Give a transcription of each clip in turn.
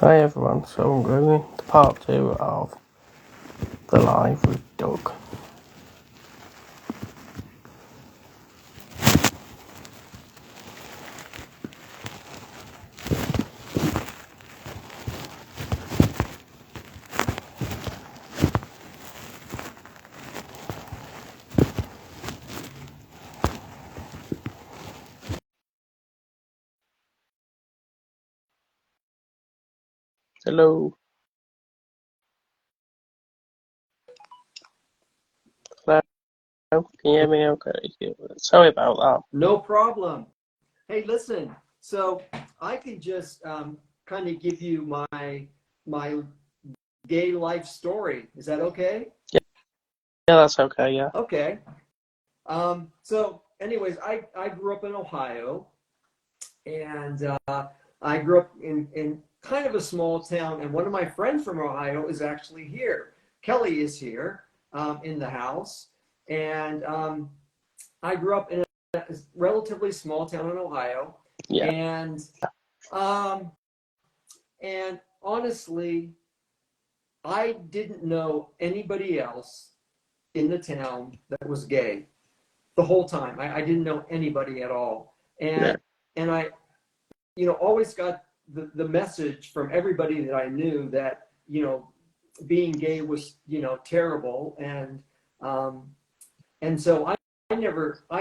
Hi everyone, so I'm going to part 2 of the live with Doug. Hello. Hello. Can you hear me okay? Sorry about that. No problem. Hey, listen. So I can just kind of give you my gay life story. Is that okay? Yeah, that's okay, yeah. Okay. So, anyways, I grew up in Ohio, and I grew up in kind of a small town. And one of my friends from Ohio is actually here. Kelly is here in the house, and I grew up in a relatively small town in Ohio, Yeah. and um, and honestly, I didn't know anybody else in the town that was gay the whole time. I didn't know anybody at all, Yeah. and I, always got the message from everybody that I knew that being gay was terrible, and so I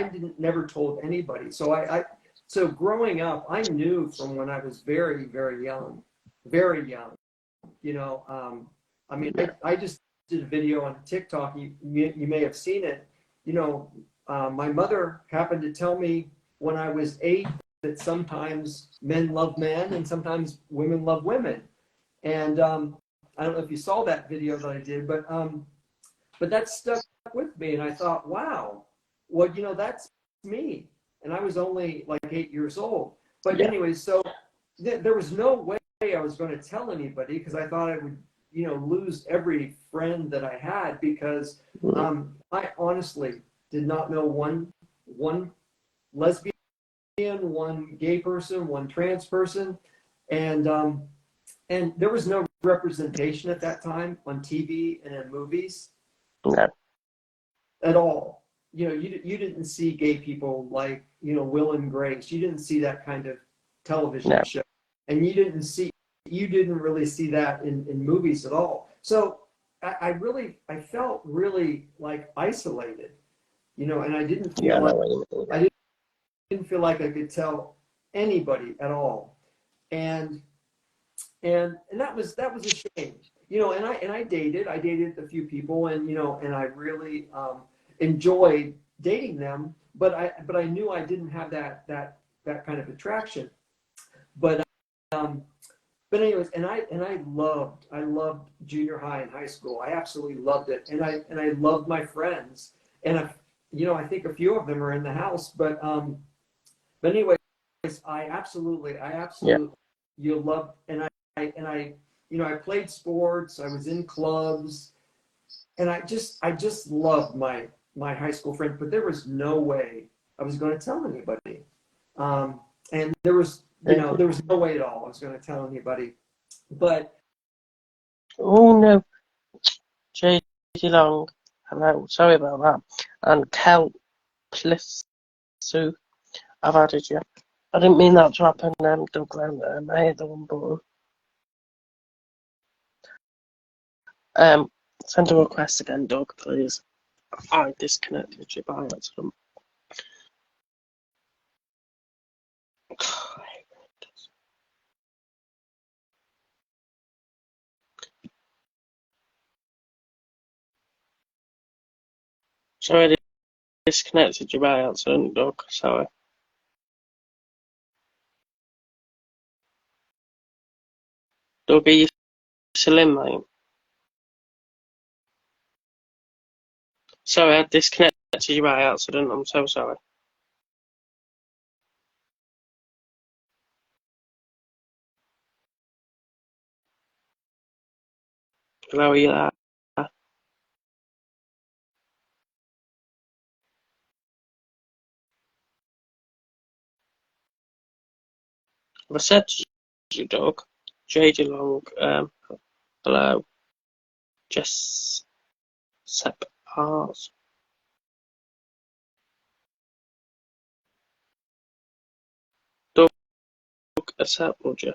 didn't never told anybody. So growing up, I knew from when I was very, very young, very young. I mean, Yeah. I just did a video on TikTok. You may have seen it. My mother happened to tell me when I was 8 that sometimes men love men and sometimes women love women. And I don't know if you saw that video that I did, but that stuck with me, and I thought, wow, well, that's me, and I was only like 8 years old. But Yeah. anyways, so there was no way I was going to tell anybody because I thought I would, lose every friend that I had because I honestly did not know one lesbian, one gay person, one trans person, and there was no representation at that time on TV and in movies Yeah. at all. You didn't see gay people like, Will and Grace. You didn't see that kind of television Yeah. show. And you didn't really see that in movies at all. So I felt really like isolated, and I didn't Yeah, feel I know like what you mean. I didn't feel like I could tell anybody at all. And that was a shame, and I dated a few people, and I really enjoyed dating them, but I knew I didn't have that kind of attraction. But um, but anyways, and I loved junior high and high school. I absolutely loved it, and I loved my friends, and I think a few of them are in the house, but anyways, I absolutely Yeah. you loved, and I played sports. I was in clubs, and I just loved my high school friends. But there was no way I was going to tell anybody, and there was no way at all I was going to tell anybody. But Oh no, JD Long. Hello, sorry about that. And Kel Plissu, I've added you. I didn't mean that to happen, Doug. I hit the one button. Send a request again, Doug, please. I disconnected you by accident. Sorry, I disconnected you by accident, Doug. Sorry. Doug, are you still in, mate? Sorry, I disconnected you by accident. I'm so sorry. Hello, are you there? Have I said to you, Doug? JD Long, hello. Jess Sep Ars. Doug accept, would you?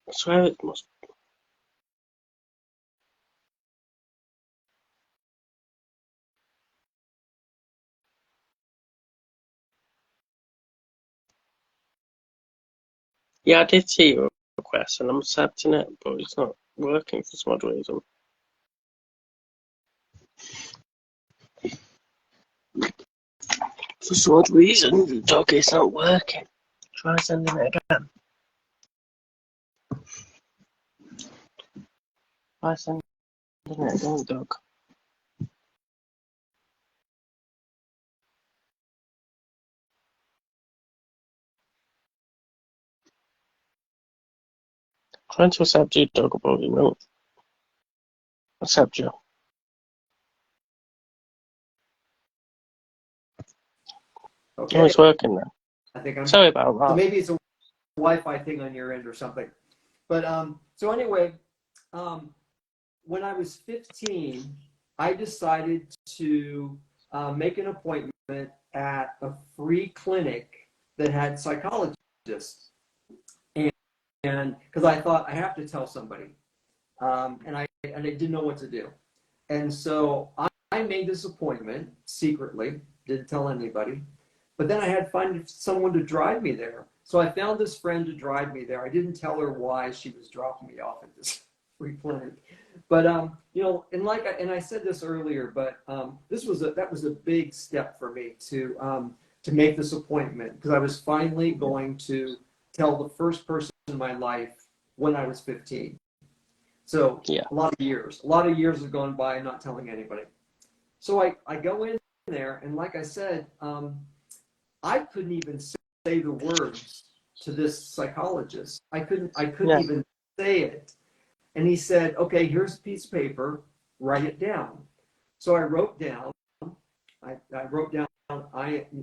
I swear it must. Yeah, I did see your request and I'm accepting it, but it's not working for some odd reason. For some odd reason, the dog is not working. Try sending it again. Try sending it again, dog. Trying to accept you, dog, but you won't accept you. Okay. Oh, it's working now. I think I'm Sorry about that. So maybe it's a Wi-Fi thing on your end or something. But so anyway, when I was 15, I decided to make an appointment at a free clinic that had psychologists, and because I thought I have to tell somebody, and I didn't know what to do, and so I made this appointment secretly, didn't tell anybody, but then I had to find someone to drive me there. So I found this friend to drive me there. I didn't tell her why she was dropping me off at this free clinic, but you know, and I said this earlier, but that was a big step for me to make this appointment, because I was finally going to tell the first person in my life when I was 15. So Yeah. a lot of years have gone by not telling anybody. So I go in there, and like I said, I couldn't even say the words to this psychologist. I couldn't even say it. And he said, okay, here's a piece of paper, write it down. So I wrote down, I wrote down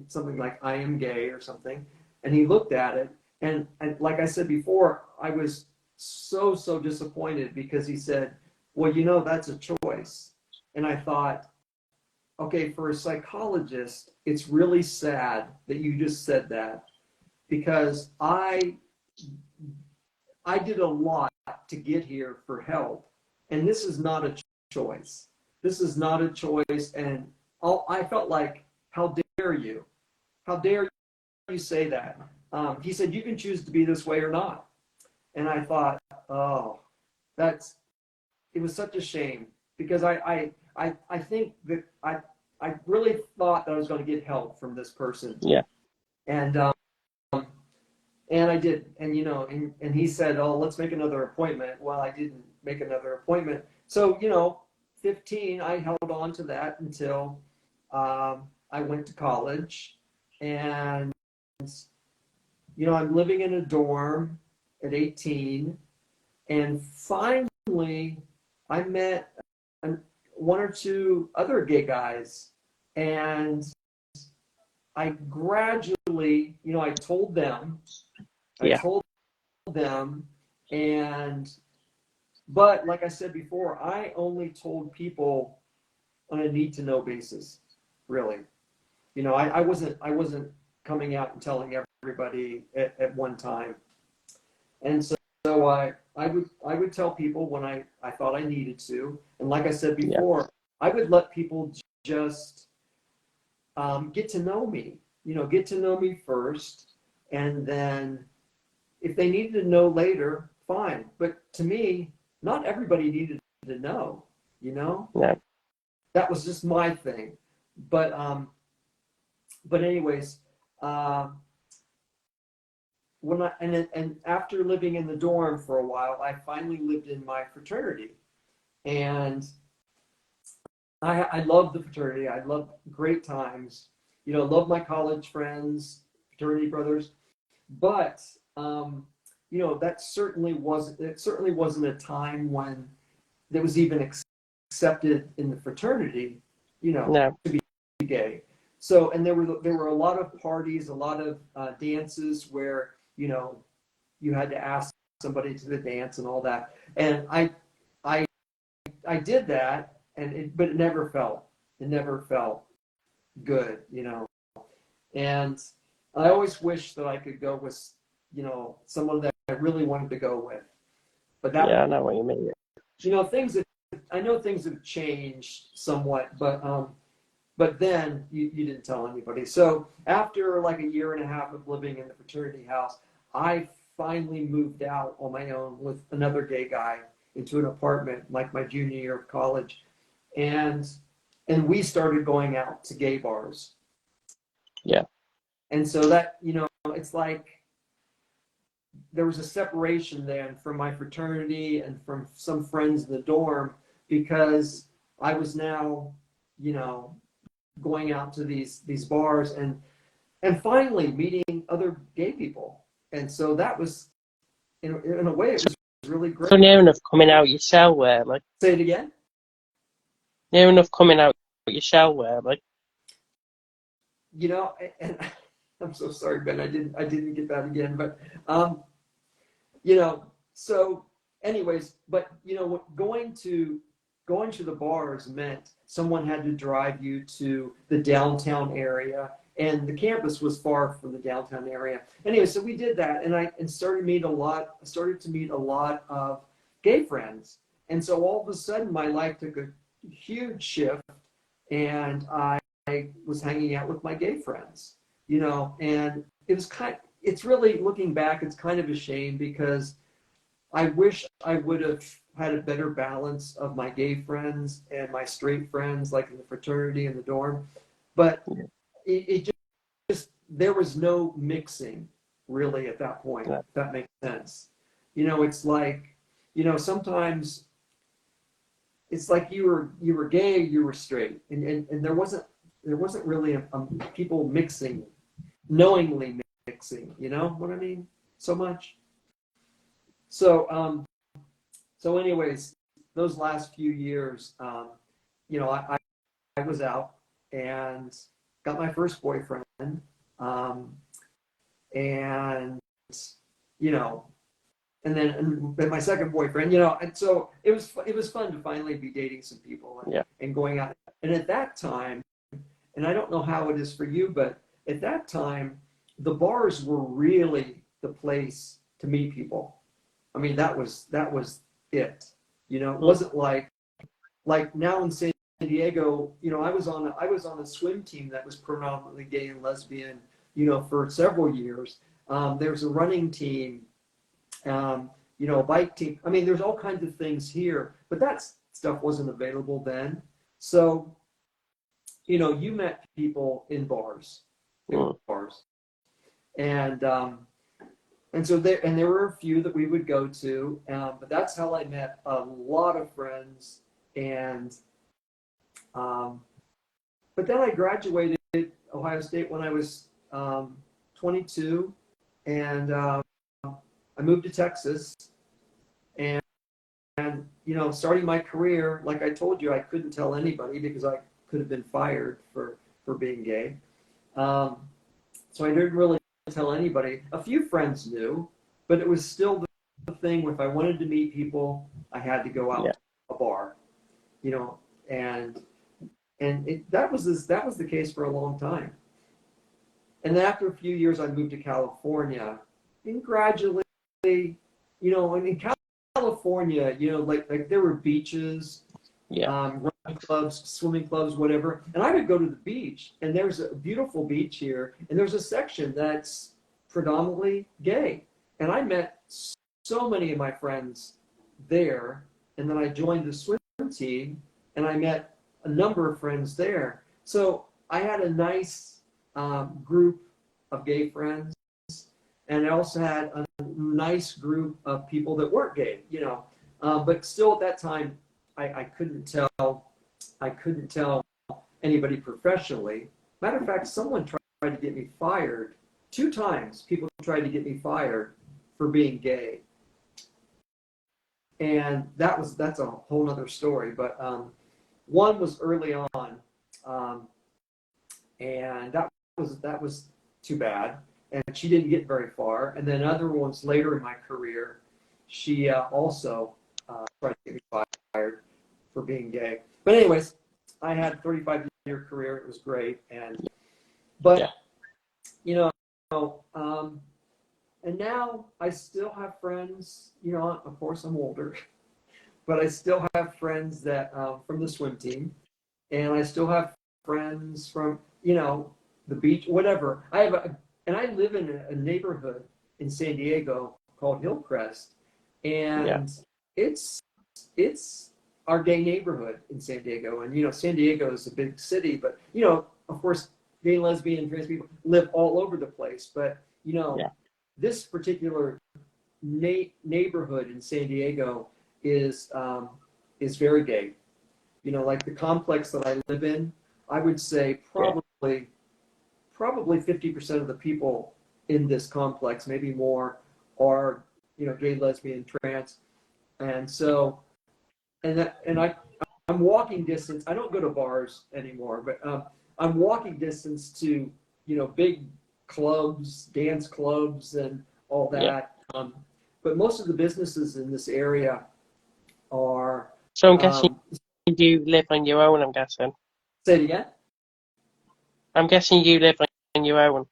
something like I am gay or something. And he looked at it. And like I said before, I was so disappointed, because he said, well, you know, that's a choice. And I thought, okay, for a psychologist, it's really sad that you just said that, because I did a lot to get here for help, and this is not a choice. This is not a choice, and I felt like, how dare you? How dare you say that? He said, you can choose to be this way or not. And I thought, oh, it was such a shame, because I think that I really thought that I was going to get help from this person. Yeah. And I did, and you know, and he said, oh, let's make another appointment. Well, I didn't make another appointment. So, you know, 15, I held on to that until I went to college. And, you know, I'm living in a dorm at 18. And finally, I met one or two other gay guys. And I gradually, you know, I told them, but like I said before, I only told people on a need to know basis, really. You know, I wasn't coming out and telling everybody at one time. And so I would tell people when I thought I needed to. And like I said before, I would let people just get to know me, you know, get to know me first. And then if they needed to know later, fine. But to me, not everybody needed to know, you know? Yeah. That was just my thing. But anyways, when and after living in the dorm for a while, I finally lived in my fraternity. And I loved the fraternity. I loved great times. You know, loved my college friends, fraternity brothers. But you know, it certainly wasn't a time when there was even accepted in the fraternity, you know, to be gay. So, and there were a lot of parties, a lot of dances where, you had to ask somebody to the dance and all that. And I, I did that, but it never felt good, And I always wish that I could go with, someone that I really wanted to go with. But Yeah, I know what you mean. I know things have changed somewhat, but then you didn't tell anybody. So after like a year and a half of living in the fraternity house, I finally moved out on my own with another gay guy into an apartment, like my junior year of college, and we started going out to gay bars. Yeah. And so that, it's like there was a separation then from my fraternity and from some friends in the dorm, because I was now, going out to these bars and finally meeting other gay people. And so that was, in a way, it was really great. So near enough coming out your shell, where like. Say it again. Near enough coming out your shell, where like. And I'm so sorry, Ben. I didn't get that again, but so anyways, but going to the bars meant someone had to drive you to the downtown area, and the campus was far from the downtown area. Anyway, so we did that, and I started to meet a lot of gay friends. And so all of a sudden my life took a huge shift, and I was hanging out with my gay friends, and it's really, looking back, it's kind of a shame, because I wish I would have had a better balance of my gay friends and my straight friends, like in the fraternity and the dorm. But it just, there was no mixing really at that point, if that makes sense. It's like, sometimes it's like you were gay, you were straight, and there wasn't really people mixing, knowingly mixing, you know what I mean? So much. So anyways, those last few years, I was out and got my first boyfriend, and and then my second boyfriend, and so it was fun to finally be dating some people and going out. And at that time, and I don't know how it is for you, but at that time, the bars were really the place to meet people. I mean, that was it. It wasn't like now in San Diego. I was on a swim team that was predominantly gay and lesbian, for several years. There's a running team, a bike team. I mean, there's all kinds of things here, but that stuff wasn't available then. So, you met people in bars, and so there were a few that we would go to, but that's how I met a lot of friends. And but then I graduated Ohio State when I was 22, and I moved to Texas, and starting my career, like I told you, I couldn't tell anybody because I could have been fired for being gay. So I didn't really tell anybody. A few friends knew, but it was still the thing. If I wanted to meet people, I had to go out to a bar, and that was the case for a long time. And then after a few years, I moved to California, and gradually, and in California, like there were beaches, running clubs, swimming clubs, whatever. And I would go to the beach, and there's a beautiful beach here, and there's a section that's predominantly gay. And I met so many of my friends there, and then I joined the swim team, and I met a number of friends there. So I had a nice group of gay friends, and I also had a nice group of people that weren't gay, but still at that time, I couldn't tell anybody professionally. Matter of fact, someone tried to get me fired 2 times. People tried to get me fired for being gay, and that's a whole other story. But one was early on. and that was too bad. And she didn't get very far. And then other ones later in my career, she also tried to get me fired for being gay. But anyways, I had a 35-year career. It was great. But Yeah. you know, and now I still have friends. You know, of course I'm older, but I still have friends that from the swim team, and I still have friends from the beach, whatever. And I live in a neighborhood in San Diego called Hillcrest, Yeah. and it's our gay neighborhood in San Diego. And San Diego is a big city, but of course, gay, lesbian, trans people live all over the place. But Yeah. this particular neighborhood in San Diego is very gay. Like the complex that I live in, I would say probably 50% of the people in this complex, maybe more, are gay, lesbian, trans. And so I'm walking distance. I don't go to bars anymore, but I'm walking distance to big clubs, dance clubs, and all that. Yeah. But most of the businesses in this area are. So I'm guessing you live on your own, I'm guessing. Say it again? I'm guessing you live on your own.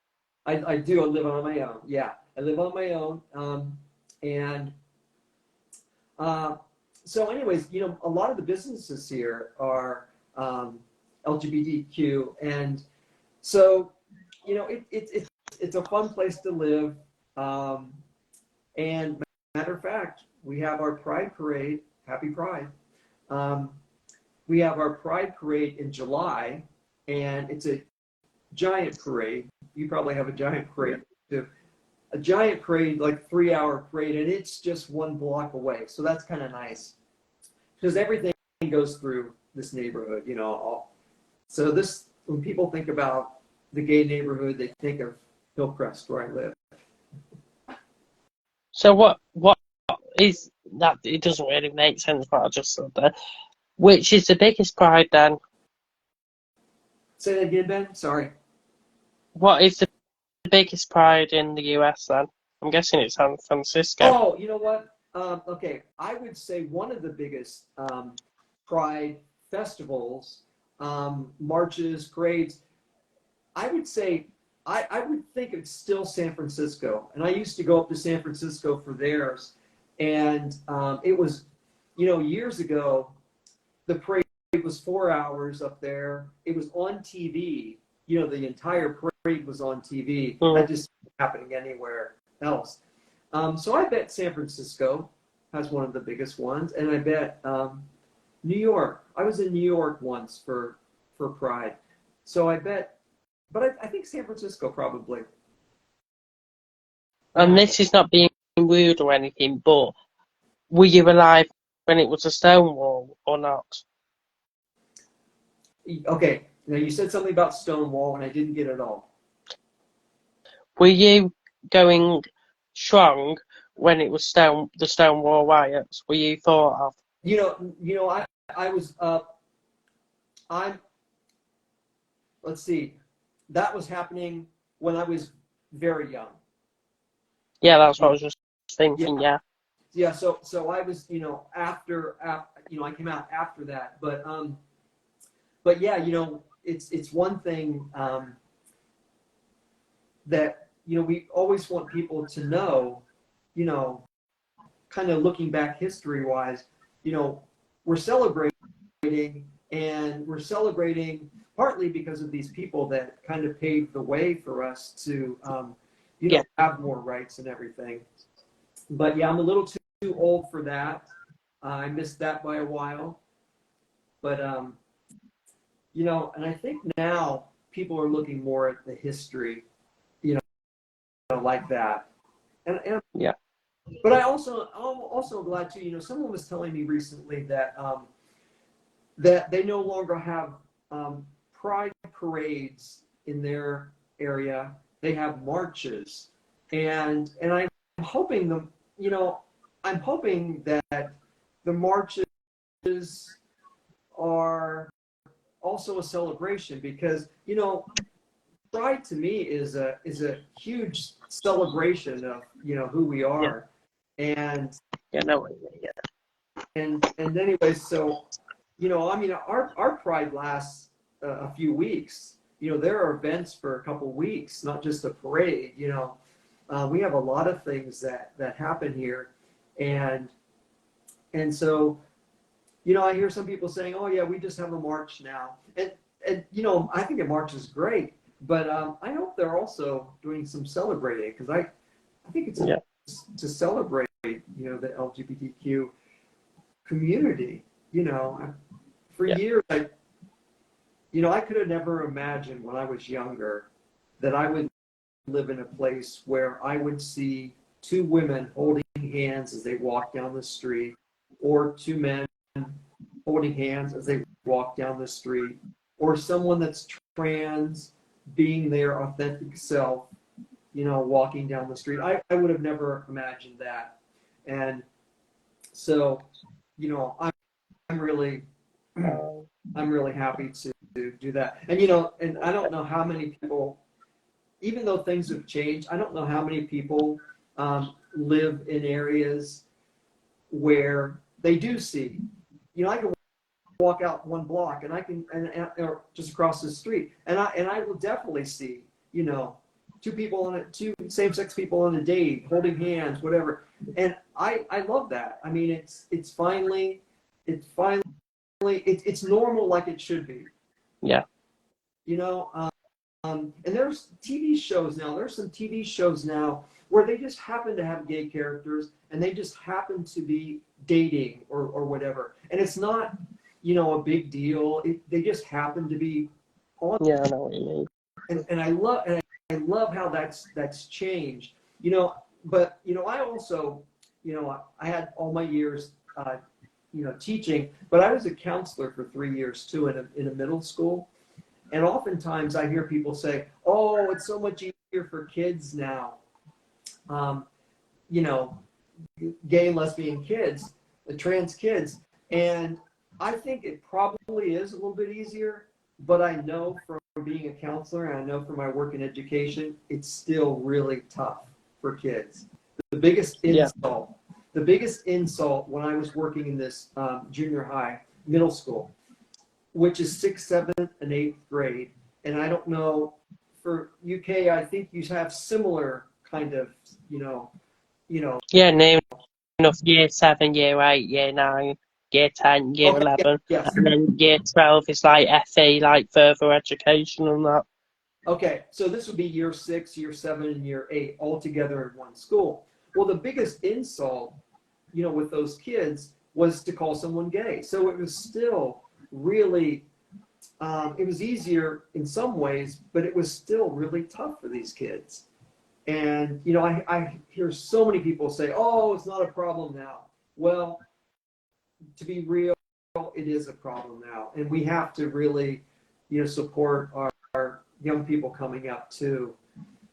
I do. I live on my own. Yeah, I live on my own. And so, anyways, a lot of the businesses here are LGBTQ, and so it's a fun place to live. And matter of fact, we have our Pride Parade. Happy Pride. We have our Pride Parade in July, and it's a giant parade. You probably have a giant parade too. A giant parade, like 3-hour parade, and it's just 1 block away. So that's kind of nice because everything goes through this neighborhood, So when people think about the gay neighborhood, they think of Hillcrest, where I live. So what is that? It doesn't really make sense what I just said there. Which is the biggest pride then? Say that again, Ben. Sorry. What is the biggest pride in the US then? I'm guessing it's San Francisco. Oh, you know what? Okay, I would say one of the biggest pride festivals, marches, parades. I would say I would think it's still San Francisco, and I used to go up to San Francisco for theirs, and it was, years ago, the parade was 4 hours up there. It was on TV. The entire parade was on TV. That just isn't happening anywhere else. So I bet San Francisco has one of the biggest ones, and I bet New York. I was in New York once for Pride, so I bet. But I think San Francisco probably. And this is not being rude or anything, but were you alive when it was a Stonewall or not? Okay, now you said something about Stonewall, and I didn't get it all. Were you going strong when it was the Stonewall riots? Were you thought of? I was let's see, that was happening when I was very young. Yeah, that's what I was just thinking. Yeah. Yeah. So I was, after I came out after that, but yeah, it's one thing that we always want people to know, kind of looking back history-wise, we're celebrating, and we're celebrating partly because of these people that kind of paved the way for us to, have more rights and everything. But yeah, I'm a little too old for that. I missed that by a while. But, and I think now people are looking more at the history, like that. And yeah. But I'm also glad too. Someone was telling me recently that that they no longer have pride parades in their area. They have marches, and I'm hoping I'm hoping that the marches are also a celebration because Pride to me is a huge celebration of, you know, who we are. And Yeah, no way. Yeah. and anyway, so, you know, I mean, our Pride lasts a few weeks. You know, there are events for a couple weeks, not just a parade. You know, we have a lot of things that happen here, and so, you know, I hear some people saying, "Oh yeah, we just have a march now," and you know, I think a march is great, but I hope they're also doing some celebrating, because I think it's to celebrate, you know, the LGBTQ community. You know, for years, you know, I could have never imagined when I was younger that I would live in a place where I would see two women holding hands as they walk down the street, or two men holding hands as they walk down the street, or someone that's trans being their authentic self, you know, walking down the street. I would have never imagined that. And so, you know, I'm really happy to do that. And, you know, and I don't know how many people, even though things have changed, I don't know how many people live in areas where they do see, you know, I can walk out one block and I can, or just across the street, and I will definitely see, you know, two same-sex people on a date, holding hands, whatever. And I love that. I mean, it's finally, it's normal, like it should be. Yeah. You know, and there's TV shows now. There's some TV shows now where they just happen to have gay characters, and they just happen to be dating or whatever. And it's not, you know, a big deal. They just happen to be on. Yeah, I know what you mean. And I love how that's changed. You know, but you know, I also, you know, I had all my years, you know, teaching, but I was a counselor for 3 years too in a middle school. And oftentimes I hear people say, "Oh, it's so much easier for kids now." You know, gay and lesbian kids, the trans kids. And I think it probably is a little bit easier, but I know from being a counselor, and I know from my work in education, it's still really tough for kids. The biggest insult when I was working in this junior high, middle school, which is 6th, 7th, and 8th grade. And I don't know, for UK, I think you have similar kind of, you know. Yeah, name enough year 7, year 8, year 9, year 10, year 11. Yes. And then year 12 is like FE, like further education and that. Okay, so this would be year 6, year 7, and year 8 all together in one school. Well, the biggest insult, you know, with those kids was to call someone gay. So it was still really, it was easier in some ways, but it was still really tough for these kids. And, you know, I hear so many people say, "Oh, it's not a problem now." Well, to be real, it is a problem now. And we have to really, you know, support our young people coming up too.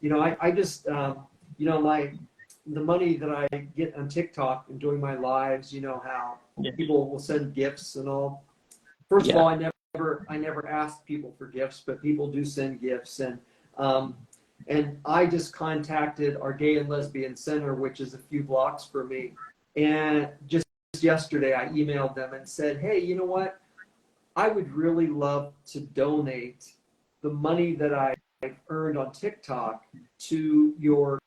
You know, I just, you know, the money that I get on TikTok and doing my lives, you know, how people will send gifts and all. First of all, I never ask people for gifts, but people do send gifts. And I just contacted our Gay and Lesbian Center, which is a few blocks from me. And just yesterday, I emailed them and said, "Hey, you know what? I would really love to donate the money that I earned on TikTok to your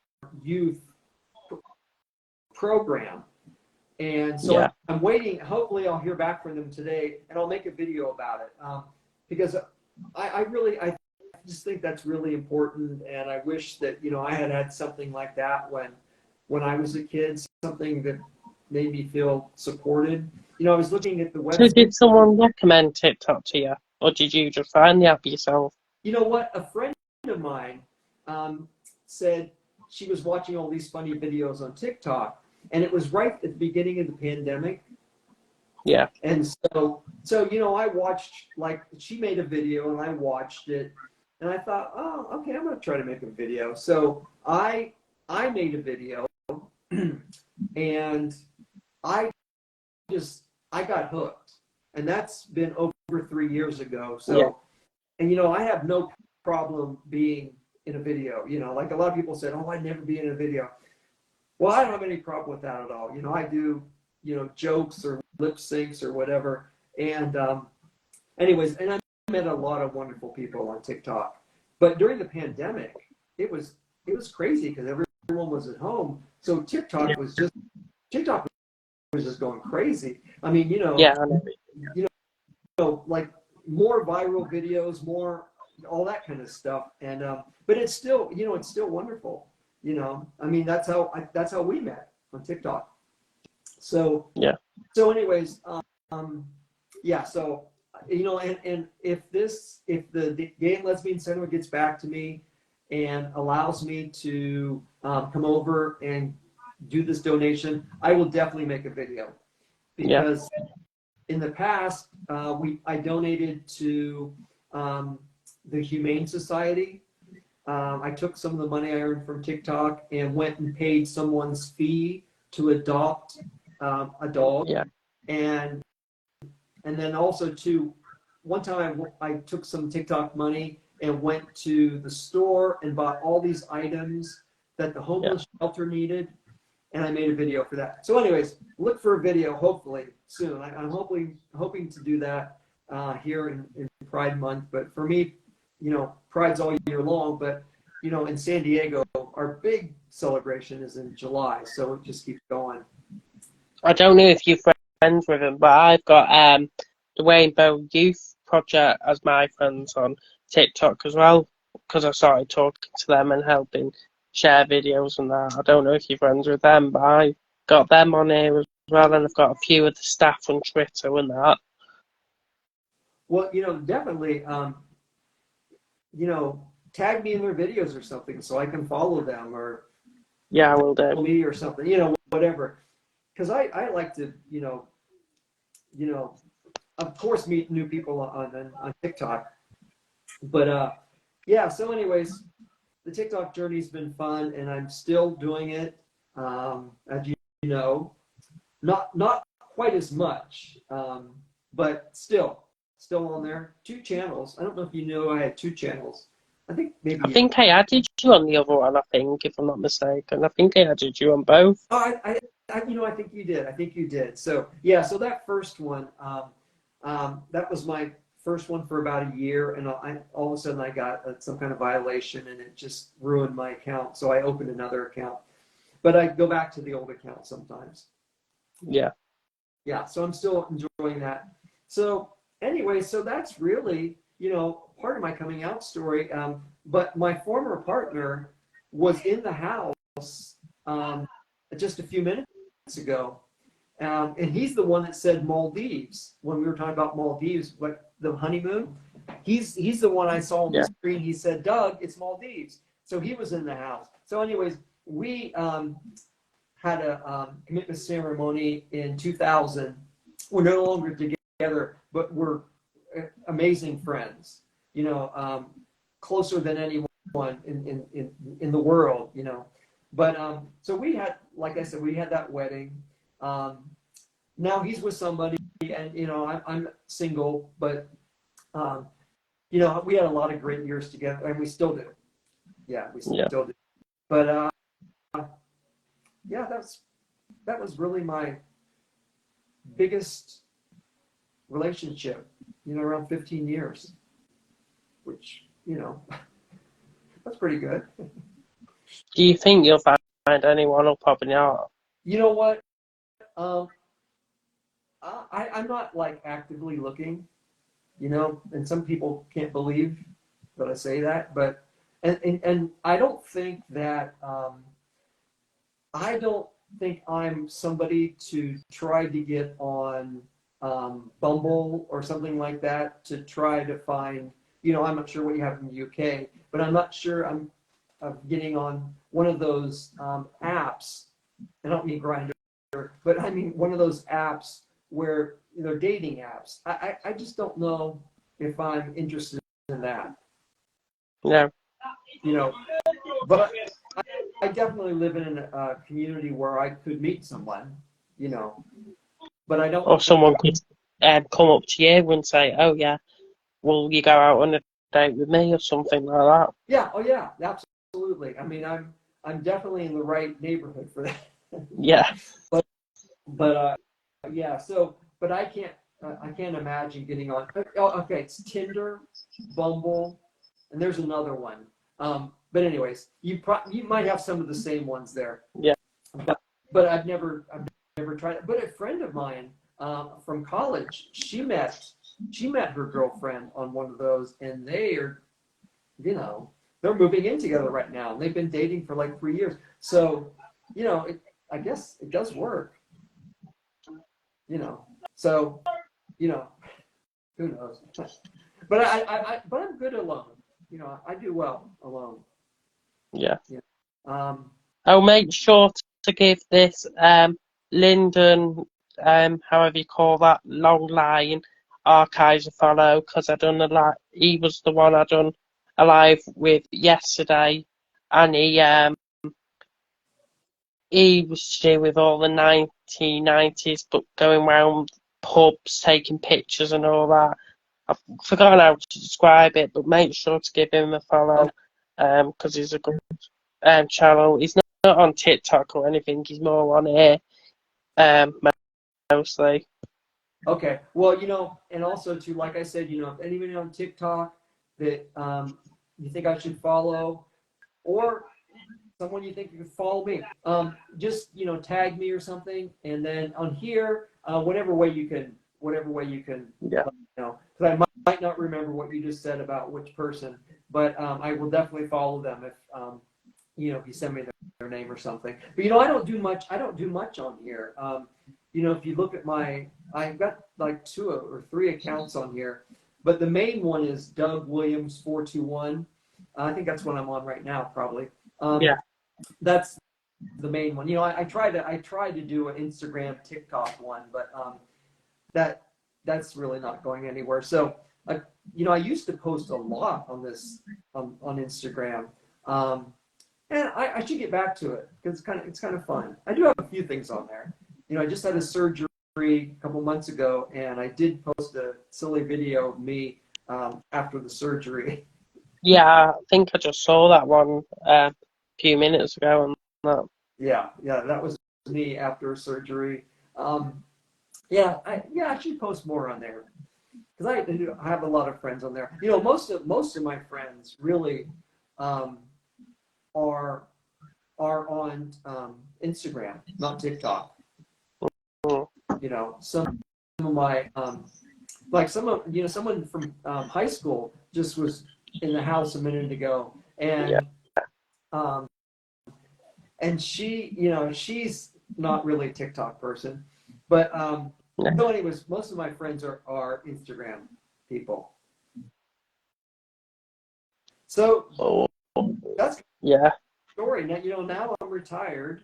youth program." And so I'm waiting. Hopefully I'll hear back from them today, and I'll make a video about it, because I just think that's really important. And I wish that, you know, I had something like that when I was a kid, something that made me feel supported. You know, I was looking at the website. So did someone recommend TikTok to you, or did you just find the app yourself? You know what? A friend of mine said she was watching all these funny videos on TikTok, and it was right at the beginning of the pandemic. Yeah. And so you know, I watched, like, she made a video and I watched it, and I thought, "Oh, okay, I'm gonna try to make a video." So I made a video, and I got hooked, and that's been over 3 years ago. So, and you know, I have no problem being in a video. You know, like a lot of people said, oh, I'd never be in a video. Well, I don't have any problem with that at all. You know, I do, you know, jokes or lip syncs or whatever. And anyways, and I met a lot of wonderful people on TikTok. But during the pandemic, it was crazy because everyone was at home. So TikTok was just going crazy. I mean, you know, Yeah, I know. you know, like more viral videos, more all that kind of stuff. And but it's still, you know, it's still wonderful. You know, I mean, that's how we met on TikTok. So Yeah. So anyways, yeah. So you know, and if the Gay and Lesbian Center gets back to me and allows me to come over and do this donation, I will definitely make a video because in the past I donated to the Humane Society. I took some of the money I earned from TikTok and went and paid someone's fee to adopt a dog. Yeah. And then also too, one time I took some TikTok money and went to the store and bought all these items that the homeless shelter needed, and I made a video for that. So anyways, look for a video hopefully soon. I'm hoping to do that here in Pride Month. But for me, you know, Pride's all year long, but you know, in San Diego, our big celebration is in July, so it just keeps going. I don't know if you're friends with him, but I've got the Rainbow Youth Project as my friends on TikTok as well, because I started talking to them and helping share videos and that. I don't know if you're friends with them, but I got them on here as well, and I've got a few of the staff on Twitter and that. Well, you know, definitely, you know, tag me in their videos or something so I can follow them, or yeah, I will do. Me or something, you know, whatever. Because I like to, you know, of course, meet new people on TikTok. But yeah. So, anyways, the TikTok journey's been fun, and I'm still doing it. As you know, not quite as much, but still on there. 2 channels. I don't know if you know I had 2 channels. I think I added you on the other one, I think, if I'm not mistaken. I think I added you on both. Oh, you know, I think you did. I think you did. So yeah, so that first one, that was my first one for about a year, and all of a sudden I got some kind of violation, and it just ruined my account. So I opened another account, but I go back to the old account sometimes. Yeah. Yeah. So I'm still enjoying that. So anyway, so that's really, you know, part of my coming out story. But my former partner was in the house just a few minutes ago. And he's the one that said Maldives when we were talking about Maldives, like the honeymoon. He's the one I saw on the screen. He said, Doug, it's Maldives. So he was in the house. So anyways, we had a commitment ceremony in 2000. We're no longer together, but we're amazing friends, you know, closer than anyone in the world, you know. But so we had, like I said, we had that wedding. Now he's with somebody, and you know, I'm single, but you know, we had a lot of great years together, and we still do. Yeah, we still do. But yeah, that was really my biggest relationship, you know, around 15 years, which, you know, that's pretty good. Do you think you'll find anyone up in the art? You know what? I'm not like actively looking, you know, and some people can't believe that I say that, but and I don't think that I don't think I'm somebody to try to get on Bumble or something like that to try to find, you know, I'm not sure what you have in the UK, but I'm not sure I'm getting on one of those apps. I don't mean Grindr, but I mean one of those apps where, you know, dating apps. I just don't know if I'm interested in that. No. You know, but I definitely live in a community where I could meet someone, you know, but I don't. Or someone could come up to you and say, "Oh yeah, will you go out on a date with me or something like that. Yeah. Oh yeah. Absolutely. I mean, I'm definitely in the right neighborhood for that. Yeah. But yeah. So, but I can't imagine getting on. Oh, okay. It's Tinder, Bumble, and there's another one. But anyways, you might have some of the same ones there. Yeah. But I've never tried it. But a friend of mine from college, she met her girlfriend on one of those, and they are, you know, they're moving in together right now, and they've been dating for like 3 years. So, you know, I guess it does work. You know, so you know, who knows? But but I'm good alone. You know, I do well alone. Yeah. Yeah. Um, I'll make sure to give this Lyndon, however you call that, long line archives a follow, because I done he was the one I done a live with yesterday, and he was to do with all the 1990s, but going round pubs, taking pictures and all that. I've forgotten how to describe it, but make sure to give him a follow, because he's a good channel. He's not on TikTok or anything. He's more on here, mostly. okay. Well, you know, and also too, like I said, you know, if anybody on TikTok that you think I should follow, or someone you think you could follow me, just you know, tag me or something, and then on here, whatever way you can, Yeah. let me know, because I might not remember what you just said about which person, but I will definitely follow them if you know, if you send me their name or something. But you know, I don't do much on here. You know, if you look at I've got like 2 or 3 accounts on here, but the main one is dougwilliams421. I think that's what I'm on right now, probably. Yeah. That's the main one. You know, I tried to do an Instagram, TikTok one, but that's really not going anywhere. So, you know, I used to post a lot on this on Instagram, and I should get back to it because it's kind of fun. I do have a few things on there. You know, I just had a surgery a couple months ago, and I did post a silly video of me after the surgery. Yeah, I think I just saw that one a few minutes ago on that. Yeah, that was me after surgery. Yeah, I should post more on there because I have a lot of friends on there. You know, most of my friends really are on Instagram, not TikTok. Mm. You know, some of my like someone from high school just was in the house a minute ago, Yeah. um, and she, you know, she's not really a TikTok person, but Yeah. so anyways, most of my friends are Instagram people. So Oh, that's the yeah. story. Now, you know, now I'm retired,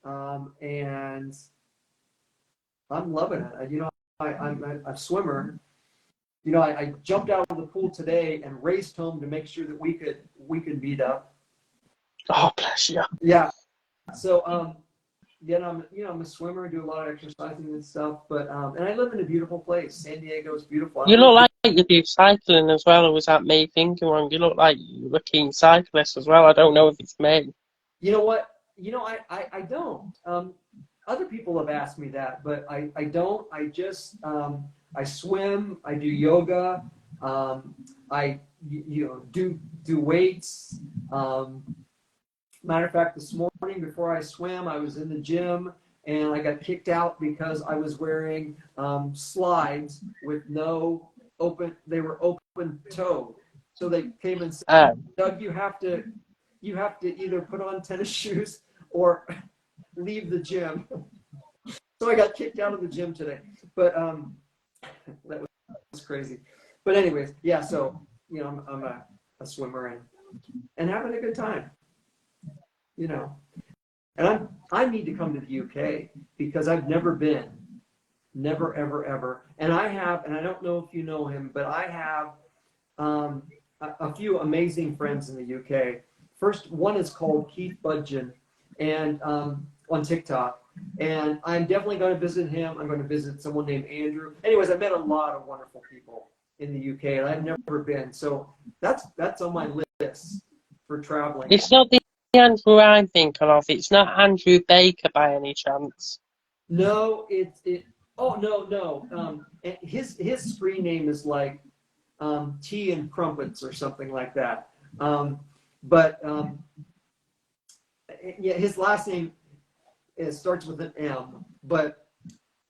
and I'm loving it. You know, I'm a swimmer. You know, I jumped out of the pool today and raced home to make sure that we could meet up. Oh, bless you. Yeah. So yeah, I'm a swimmer, do a lot of exercising and stuff, but and I live in a beautiful place. San Diego is beautiful. I You don't know look if like you do cycling as well, or was that me thinking wrong? You look like you're a keen cyclist as well. I don't know if it's me. you know what? You know, I don't. Other people have asked me that, but I don't. I just I swim, I do yoga, I you know do weights. Matter of fact, this morning before I swam, I was in the gym and I got kicked out because I was wearing slides with no open. They were open toed, so they came and said, "Doug, you have to either put on tennis shoes or leave the gym." So I got kicked out of the gym today, but that was crazy. But anyways, yeah. So you know, I'm a swimmer and having a good time. You know, and I need to come to the UK because I've never been, never ever ever. And I have, and I don't know if you know him, but I have a few amazing friends in the UK. First, one is called Keith Budgeon, and on TikTok. And I'm definitely going to visit him. I'm going to visit someone named Andrew. Anyways, I met a lot of wonderful people in the UK, and I've never been. So that's on my list for traveling. It's not the Andrew I'm thinking of. It's not Andrew Baker by any chance. No, Oh no. And his screen name is like Tea and Crumpets or something like that. But yeah, his last name starts with an M. But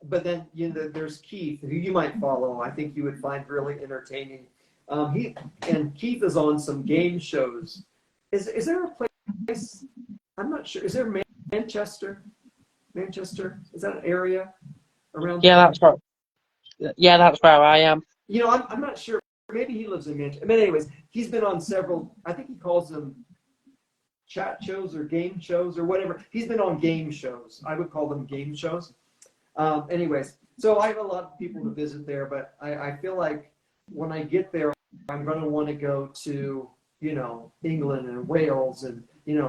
then there's Keith, who you might follow. I think you would find really entertaining. Keith is on some game shows. Is there a place? I'm not sure. Is there Manchester? Manchester, is that an area around Yeah, there? that's right. Yeah, that's where I am. I'm not sure. Maybe he lives in Manchester. But anyways, he's been on several. I think he calls them chat shows or game shows or whatever. He's been on game shows. I would call them game shows. Anyways, so I have a lot of people to visit there, but I feel like when I get there, I'm going to want to go to, England and Wales and,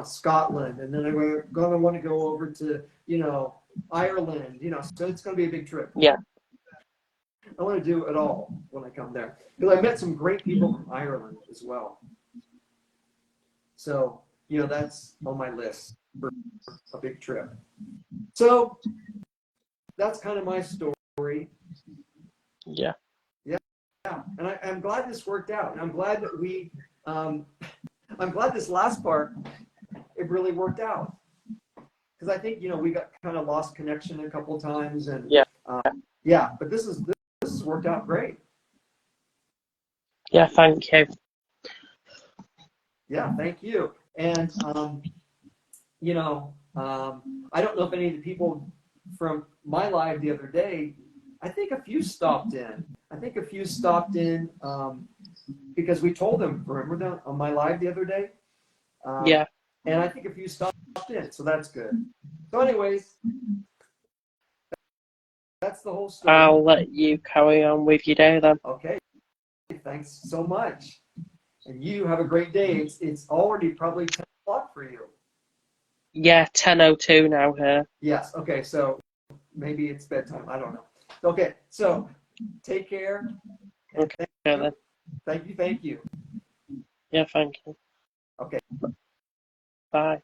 Scotland. And then I'm going to want to go over to, Ireland, so it's going to be a big trip. Yeah. I want to do it all when I come there. Because I met some great people from Ireland as well. So, that's on my list for a big trip. So that's kind of my story. Yeah. Yeah. And I'm glad this worked out. And I'm glad that I'm glad this last part, it really worked out. Because I think, we got kind of lost connection a couple times. And yeah, but this has worked out great. Yeah, thank you. Yeah, thank you. And, I don't know if any of the people from my live the other day, I think a few stopped in. Because we told them, remember that on my live the other day? Yeah. And I think a few stopped in, so that's good. So anyways, that's the whole story. I'll let you carry on with your day then. Okay, thanks so much. And you have a great day. It's already probably 10 o'clock for you. Yeah, 10:02 now here. Yes, okay, so maybe it's bedtime. I don't know. Okay, so take care. Okay, then. Thank you. Yeah, thank you. Okay. Bye.